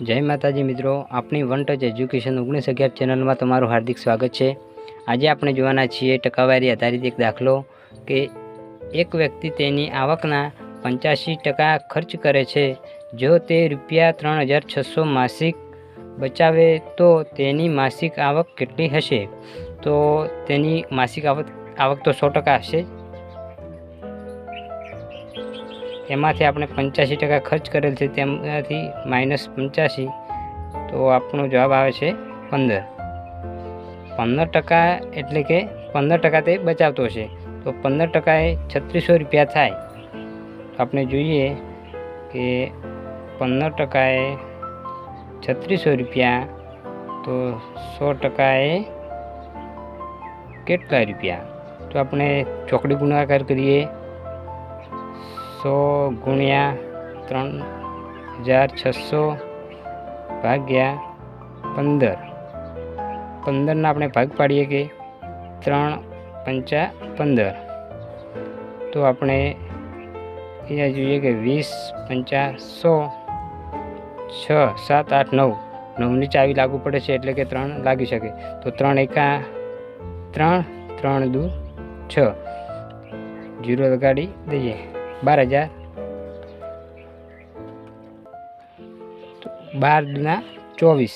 जय माताजी मित्रों, अपनी वन टच एज्युकेशन 1911 चेनल में तमारुं हार्दिक स्वागत है। आज आपणे जोवाना छीए टकावारी आधारित एक दाखलो कि एक व्यक्ति तेनी आवकना 85% खर्च करे छे। जो ते रुपया 3600 मासिक बचावे तो तेनी मासिक आवक केटली हशे? तो तेनी मासिक आवक तो 100% हशे। एमांथी आपणे 85% खर्च करेल छे, तेमांथी -85 तो आपनो जवाब आवे छे 15। 15% एटले के 15% ते बचावतो छे, तो 15% ए 3600 रुपया थाय। तो आपणे जोईए के 15% ए 3600 रुपया, तो 100% ए केटला रुपया? तो आपणे चोकड़ी गुणाकार करीए। 100 गुणिया 3600 भाग्या 15। 15 ना अपने भाग पाड़ीए के 3 पंचा 15। तो अपने अहींया जोईए के 20 पंचा 100, 6 7 8 9 9 चावी लागू पड़े छे एटले के 3 लागी शके। तो 3 एका 3 3 2 6 जीरो लगाड़ी दईए 12,000। 12 दूना 24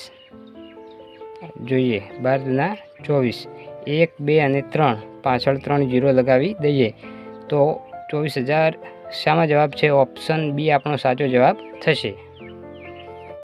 જોઈએ। 12 दूना 24 1 2 અને 3 પાછળ 3 जीरो लगावी दईए तो 24,000 शामा जवाब है? ऑप्शन बी आपनो साचो जवाब थशे।